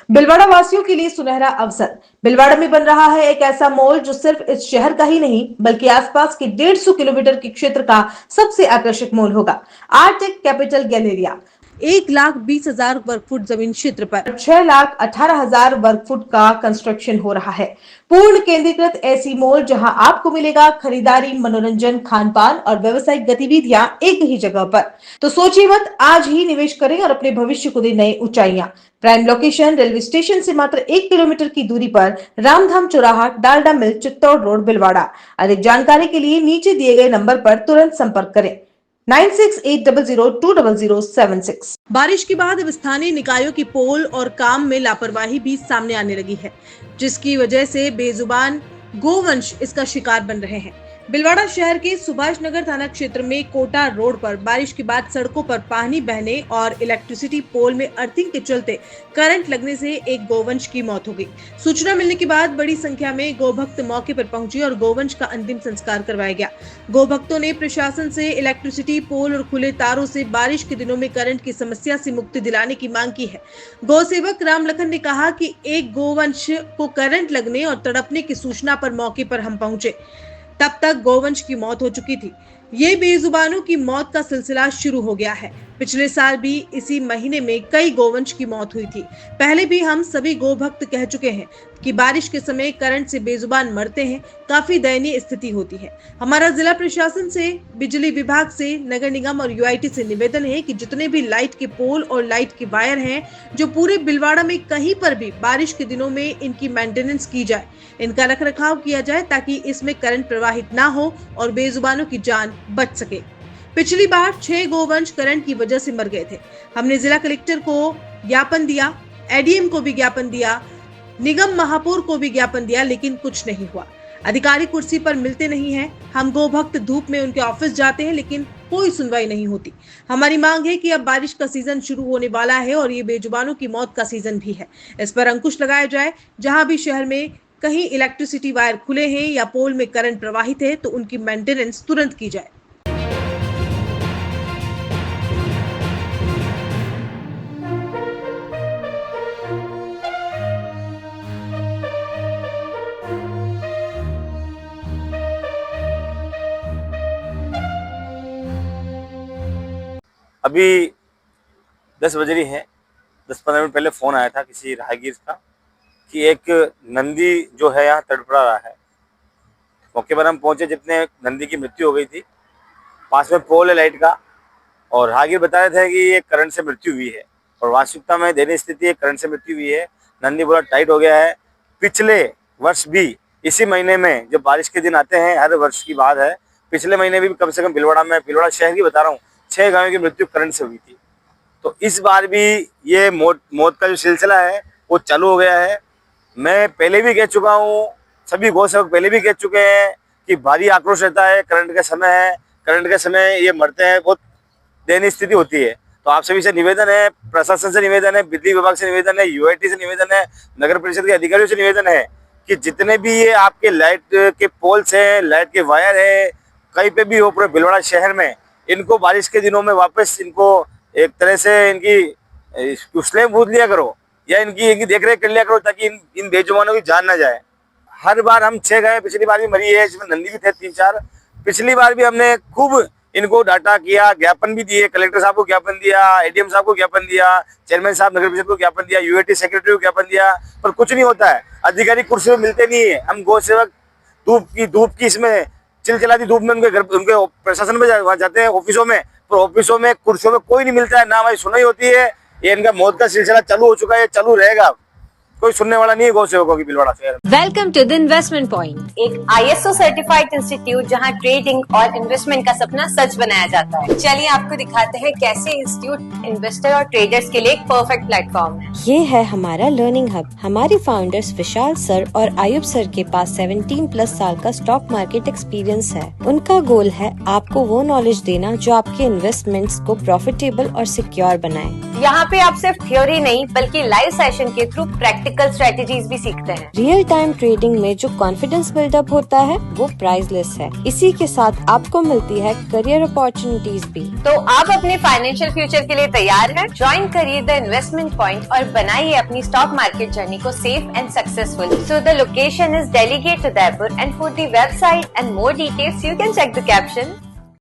भिलवाड़ा वासियों के लिए सुनहरा अवसर। भिलवाड़ा में बन रहा है एक ऐसा मॉल जो सिर्फ इस शहर का ही नहीं बल्कि आसपास के 150 किलोमीटर के क्षेत्र का सबसे आकर्षक मॉल होगा। आर्टेक कैपिटल गैलेरिया 1,20,000 वर्ग फुट जमीन क्षेत्र पर 6,18,000 वर्ग फुट का कंस्ट्रक्शन हो रहा है। पूर्ण केंद्रीकृत ऐसी मॉल जहां आपको मिलेगा खरीदारी, मनोरंजन, खान पान और व्यवसायिक गतिविधियां एक ही जगह पर। तो सोचिए मत, आज ही निवेश करें और अपने भविष्य को दे नई ऊंचाइयां। प्राइम लोकेशन रेलवे स्टेशन से मात्र 1 किलोमीटर की दूरी पर, रामधाम चौराहा, डालडा मिल, चित्तौड़ रोड, भिलवाड़ा। अधिक जानकारी के लिए नीचे दिए गए नंबर पर तुरंत संपर्क करें 9680020076। बारिश के बाद अब स्थानीय निकायों की पोल और काम में लापरवाही भी सामने आने लगी है, जिसकी वजह से बेजुबान गोवंश इसका शिकार बन रहे हैं। भिलवाड़ा शहर के सुभाष नगर थाना क्षेत्र में कोटा रोड पर बारिश के बाद सड़कों पर पानी बहने और इलेक्ट्रिसिटी पोल में अर्थिंग के चलते करंट लगने से एक गोवंश की मौत हो गई। सूचना मिलने के बाद बड़ी संख्या में गोभक्त मौके पर पहुंचे और गोवंश का अंतिम संस्कार करवाया गया। गोभक्तों ने प्रशासन से इलेक्ट्रिसिटी पोल और खुले तारों से बारिश के दिनों में करंट की समस्या से मुक्ति दिलाने की मांग की है। गौ सेवक रामलखन ने कहा कि एक गोवंश को करंट लगने और तड़पने की सूचना पर मौके पर हम पहुंचे, तब तक गोवंश की मौत हो चुकी थी। ये बेजुबानों की मौत का सिलसिला शुरू हो गया है। पिछले साल भी इसी महीने में कई गोवंश की मौत हुई थी। पहले भी हम सभी गोभक्त कह चुके हैं कि बारिश के समय करंट से बेजुबान मरते हैं, काफी दयनीय स्थिति होती है। हमारा जिला प्रशासन से, बिजली विभाग से, नगर निगम और यूआईटी से निवेदन है कि जितने भी लाइट के पोल और लाइट के वायर हैं, जो पूरे भिलवाड़ा में कहीं पर भी बारिश के दिनों में इनकी मेंटेनेंस की जाए, इनका रखरखाव किया जाए ताकि इसमें करंट प्रवाहित ना हो और बेजुबानों की जान बच सके। पिछली बार 6 गोवंश करंट की वजह से मर गए थे। हमने जिला कलेक्टर को ज्ञापन दिया, एडीएम को भी ज्ञापन दिया, निगम महापौर को भी ज्ञापन दिया, लेकिन कुछ नहीं हुआ। अधिकारी कुर्सी पर मिलते नहीं हैं। हम गोभक्त धूप में उनके ऑफिस जाते हैं, लेकिन कोई सुनवाई नहीं होती। हमारी मांग है कि अब बारिश का सीजन शुरू होने वाला है और ये बेजुबानों की मौत का सीजन भी है। इस पर अंकुश लगाया जाए। जहां भी शहर में कहीं इलेक्ट्रिसिटी वायर खुले हैं या पोल में करंट प्रवाहित है तो उनकी मेंटेनेंस तुरंत की जाए। अभी 10 बज रही है। 10-15 मिनट पहले फ़ोन आया था किसी राहगीर का कि एक नंदी जो है यहाँ तड़प रहा है। मौके पर हम पहुँचे, जितने नंदी की मृत्यु हो गई थी। पास में पोल है लाइट का, और राहगीर बता रहे थे कि ये करंट से मृत्यु हुई है, और वास्तविकता में दयनीय स्थिति है, करंट से मृत्यु हुई है। नंदी पूरा टाइट हो गया है। पिछले वर्ष भी इसी महीने में जब बारिश के दिन आते हैं, हर वर्ष की बात है, पिछले महीने भी कम से कम भिलवाड़ा शहर की बता रहा हूँ, 6 गायों की मृत्यु करंट से हुई थी। तो इस बार भी ये मौत का जो सिलसिला है वो चालू हो गया है। मैं पहले भी कह चुका हूँ, सभी गौ सेवक पहले भी कह चुके हैं कि भारी आक्रोश रहता है। करंट का समय है, करंट के समय ये मरते हैं, बहुत दयनीय स्थिति होती है। तो आप सभी से निवेदन है, प्रशासन से निवेदन है, बिजली विभाग से निवेदन है, यूआईटी से निवेदन है, नगर परिषद के अधिकारियों से निवेदन है कि जितने भी ये आपके लाइट के पोल्स हैं, लाइट के वायर है, कहीं पे भी हो पूरे भिलवाड़ा शहर में, इनको बारिश के दिनों में वापस इनको एक तरह से इनकी स्लैब बूझ लिया करो, या इनकी देख रेख कर लिया करो, ताकि इन बेजुबानों की जान ना जाए। हर बार हम 6 गायें, पिछली बार भी मरी है, इसमें नंदी भी थे 3-4। पिछली बार भी हमने खूब इनको डाटा किया, ज्ञापन भी दिए, कलेक्टर साहब को ज्ञापन दिया, एडीएम साहब को ज्ञापन दिया, चेयरमैन साहब नगर परिषद को ज्ञापन दिया, यूआईटी सेक्रेटरी को ज्ञापन दिया, पर कुछ नहीं होता है। अधिकारी कुर्सी में मिलते नहीं है। हम गौ सेवक धूप की इसमें चिलचिलाती धूप में उनके प्रशासन में जाते हैं, ऑफिसों में, पर ऑफिसों में कुर्सियों में कोई नहीं मिलता है, ना हमारी सुनाई होती है। ये इनका मौत का सिलसिला चालू हो चुका है, चालू रहेगा। कोई सुनने वाला नहीं है गौ सेवकों की भिलवाड़ा शहर। Welcome to the investment point, एक ISO सर्टिफाइड इंस्टीट्यूट जहां ट्रेडिंग और इन्वेस्टमेंट का सपना सच बनाया जाता है। चलिए आपको दिखाते हैं कैसे इंस्टीट्यूट इन्वेस्टर और ट्रेडर्स के लिए एक परफेक्ट प्लेटफॉर्म है। ये है हमारा लर्निंग हब। हमारे फाउंडर्स विशाल सर और आयुब सर के पास 17+ साल का स्टॉक मार्केट एक्सपीरियंस है। उनका गोल है आपको वो नॉलेज देना जो आपके इन्वेस्टमेंट्स को प्रॉफिटेबल और सिक्योर बनाए। यहाँ पे आप सिर्फ थ्योरी नहीं बल्कि लाइव सेशन के थ्रू प्रैक्टिकल स्ट्रेटेजीज भी सीखते हैं। रियल टाइम ट्रेडिंग में जो कॉन्फिडेंस बिल्डअप होता है वो प्राइसलेस है। इसी के साथ आपको मिलती है करियर अपॉर्चुनिटीज भी। तो आप अपने फाइनेंशियल फ्यूचर के लिए तैयार हैं? ज्वाइन करिए द इन्वेस्टमेंट पॉइंट और बनाइए अपनी स्टॉक मार्केट जर्नी को safe and successful. So the location is Delhi Gate Udaipur and for the website and more details you can check the caption.